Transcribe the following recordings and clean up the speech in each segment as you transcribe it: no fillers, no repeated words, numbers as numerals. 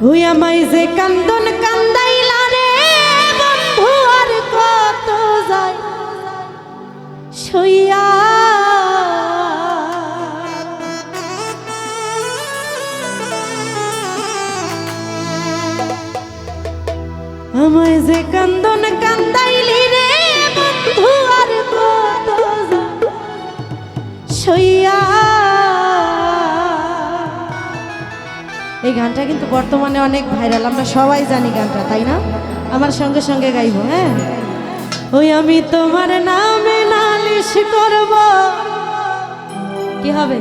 ওই আমায় যে কান্দন কান্দাইলা রে বন্ধু আর কত যায় সইয়া আমায় যে কান্দন কান্দাইলি রে বন্ধু আর কত যায় সইয়া। এই গানটা কিন্তু বর্তমানে অনেক ভাইরাল, আমরা সবাই জানি গানটা, তাই না? আমার সঙ্গে সঙ্গে গাইবো। হ্যাঁ, ওই আমি তোমার নামে নালিশ করব। কি হবে?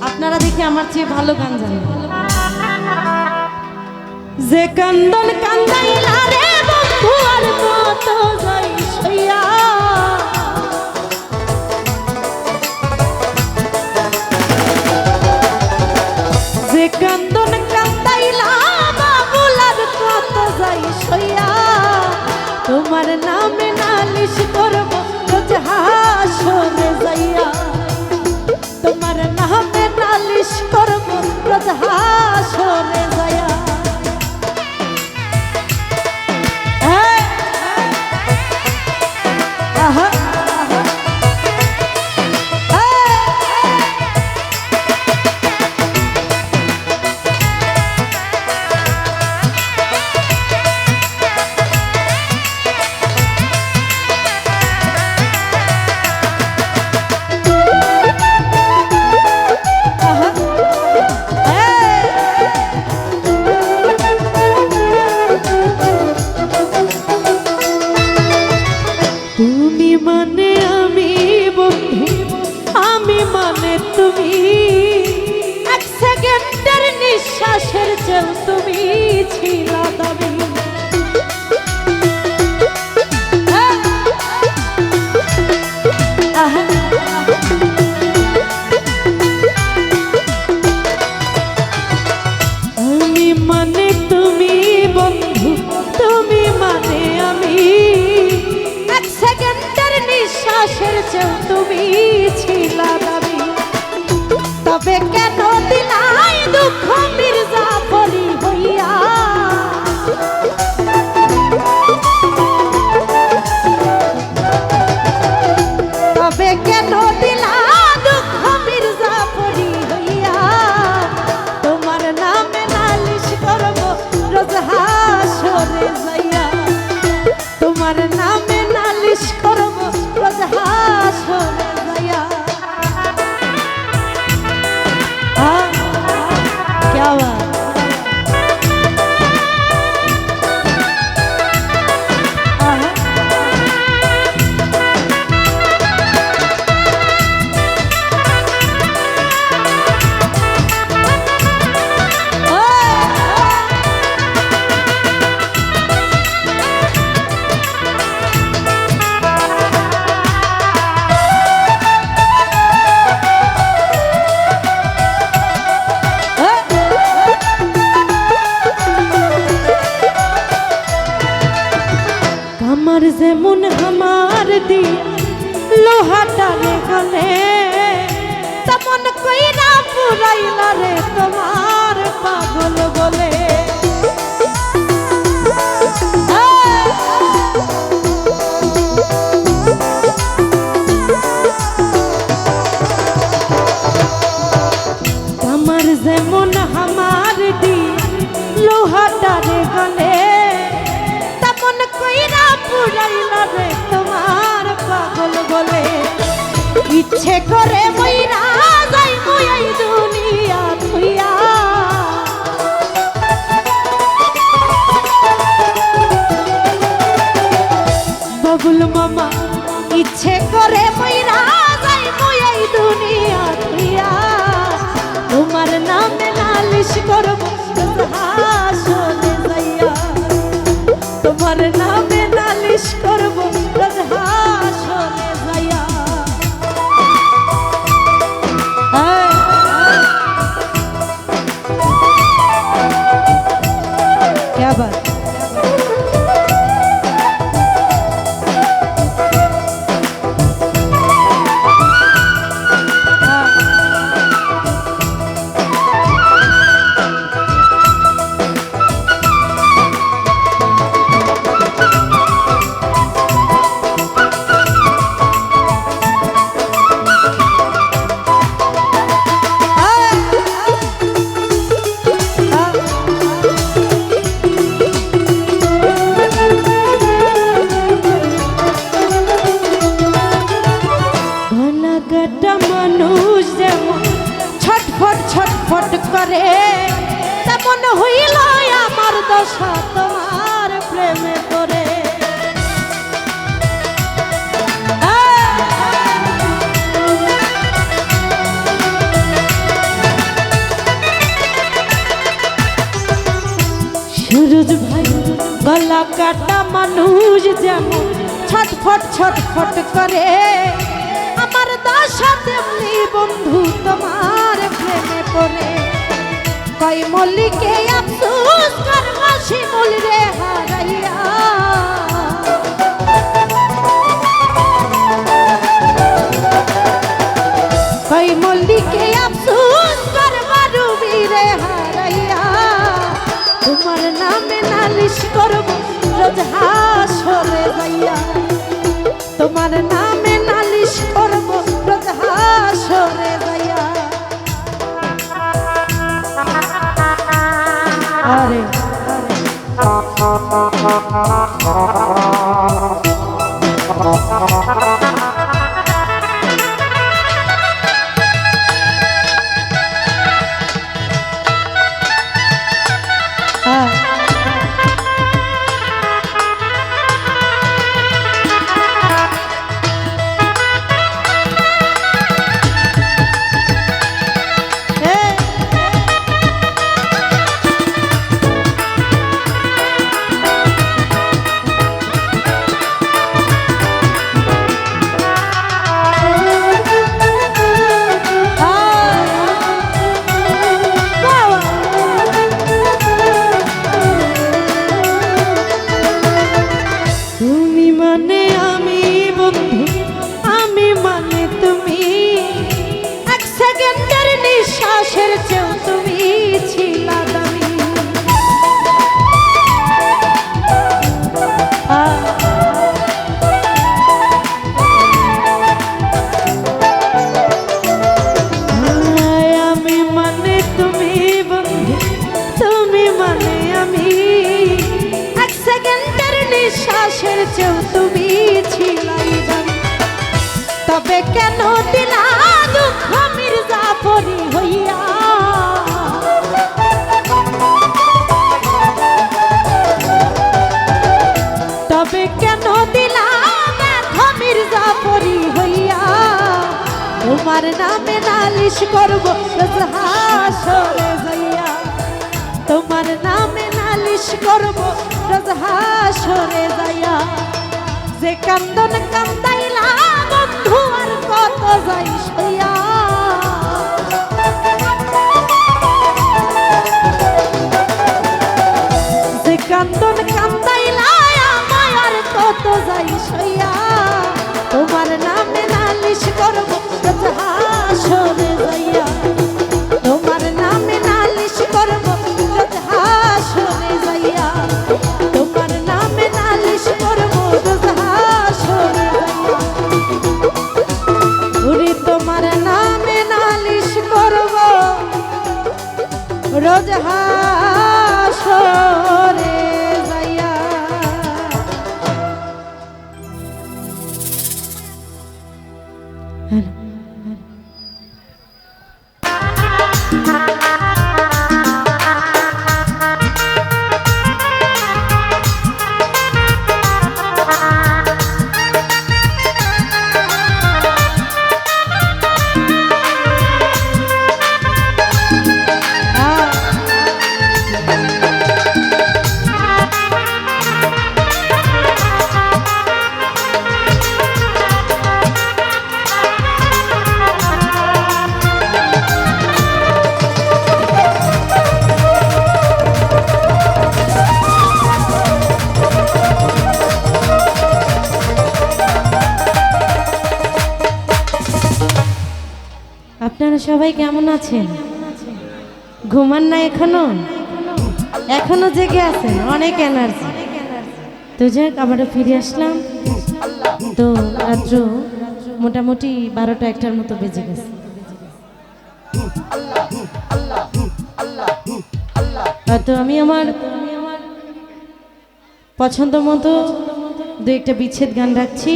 আপনারা দেখি আমার চেয়ে ভালো গান জানেন। যে কান্দন কান্দাইলা রে বন্ধু আর কত যাই সইয়া, যে কান্দন কান্দাইলা বাবুল আর কত যাই সইয়া, তোমার নামে নালিশ করব রোজ হাসরে যাইয়া, তোমার নামে নালিশ করব রোজ হাসরে যাইয়া। তুমি মানে আমি বন্ধু, আমি মানে তুমি, এক সেকেন্ডের নিঃশ্বাসের চেয়েও তুমি ছিলা দামি। আমি মানে তুমি বন্ধু, তুমি মানে আমি, নিঃশ্বাসের চেয়েও তুমি ছিলা দামি। তবে কেন দিলাই দুঃখ মির্জাফরি হইয়া, তবে কেন দিলা দুঃখ মির্জাফরি হইয়া, তোমার নামে নালিশ করব রোজ হাসরে যাইয়া, তোমার নামে নালিশ করব রোজ হাসরে যাইয়া। क्या बात। আমার যেমন আমার দি লোহাটা রে গলে, তেমন কইরা পুরাইলা রে তোমার পাগল বলে। আমার যেমন আমার দি লোহাটা রে গলে, তেমন কইরা পুরাইলা রে তোমার পাগল বলে। ইচ্ছে করে মইরা যাই মই এই দুনিয়া থুইয়া, বাবুল মামা ইচ্ছে করে মইরা যাই মই এই দুনিয়া থুইয়া, তোমার নামে নালিশ করব হাসরে যাইয়া, তোমার নামে নালিশ করব রোজ হাসরে যাইয়া। क्या बात। ছটফট করে, তেমন হইল আমার দশা তোমার প্রেমে পড়ে। সুরজ ভাই গলা কাটা মানুষ যেমন ছটফট ছটফট করে, আমার দশা তেমনি বন্ধু তোমার প্রেমে পড়ে। কই মল্লিকে আফসোস করবা শিমুল রে হারাইয়া, কই মল্লিকে আফসোস করবা রুবি রে হারাইয়া। তোমার নামে নালিশ করব রোজ হাসরে যাইয়া, তোমার নামে নালিশ করব রোজ হাসরে যাইয়া। আরে তবে কেন দিলা দুঃখ মির্জাফরি হইয়া, তবে কেন দিলা ব্যথ মির্জাফরি হইয়া। তোমার নামে নালিশ করব রোজ হাসরে যাইয়া, তোমার নামে নালিশ করব রোজ হাসরে যাইয়া। যে কান্দন কান্দাইলা বন্ধু আর কত যাই সইয়া, যে কান্দন কান্দাইলা আমায় আর কত যাই সইয়া। তোমার নামে নালিশ করব রোজ হাসরে যাইয়া, তোমার নামে নালিশ করব রোজ হাসরে যাইয়া, তোমার নামে নালিশ করব রোজ হাসরে যাইয়া। ওরে তোমার নামে নালিশ করব রোজ হাসরে যাইয়া। আপনারা সবাই কেমন আছেন? ঘুমান না এখনো? এখনো জেগে আছেন? অনেক এনার্জি। তো যাক আবারও ফিরে আসলাম। তো রাত্র মোটামুটি 12টা-1টার মতো বেজে গেছে। তো আমি আমার পছন্দ মতো দু একটা বিচ্ছেদ গান রাখছি।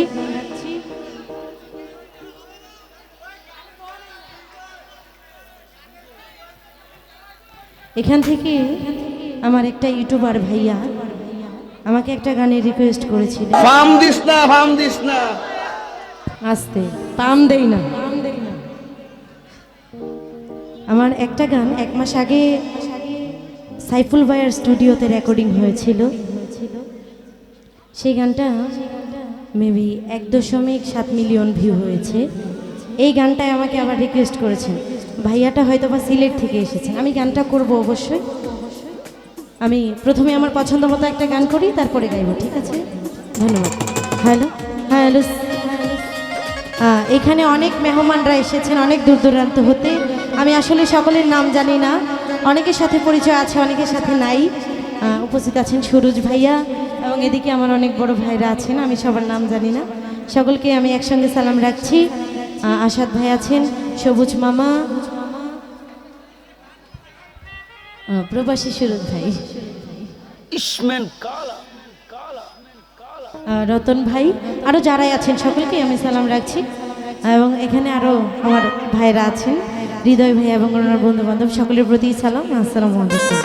এখান থেকে আমার একটা ইউটিউবার ভাইয়া আমাকে একটা গানের রিকোয়েস্ট করেছিল। ফার্ম দিস না, ফার্ম দিস না। আস্তে, পাম দেই না। আমার একটা গান 1 মাস আগে সাইফুল ভাইয়ের স্টুডিওতে রেকর্ডিং হয়েছিল। সেই গানটা মেবি 1.7 মিলিয়ন ভিউ হয়েছে। এই গানটায় আমাকে আবার রিকোয়েস্ট করেছেন। ভাইয়াটা হয়তো বা সিলেট থেকে এসেছেন। আমি গানটা করব অবশ্যই। আমি প্রথমে আমার পছন্দ মতো একটা গান করি, তারপরে গাইব, ঠিক আছে? ধন্যবাদ। Hello hello. এখানে অনেক মেহমানরা এসেছেন অনেক দূর দূরান্ত হতে। আমি আসলে সকলের নাম জানি না, অনেকের সাথে পরিচয় আছে, অনেকের সাথে নাই। উপস্থিত আছেন সুরজ ভাইয়া এবং এদিকে আমার অনেক বড় ভাইরা আছেন, আমি সবার নাম জানি না। সকলকে আমি একসঙ্গে সালাম রাখছি। আসাদ ভাই আছেন, সবুজ মামা, প্রবাসী সুরজ ভাই, ইসমেন কালা, রতন ভাই, আরও যারাই আছেন সকলকে আমি সালাম রাখছি। এবং এখানে আরও আমার ভাইরা আছেন, হৃদয় ভাই এবং ওনার বন্ধু বান্ধব, সকলের প্রতি সালাম। আসসালামু আলাইকুম।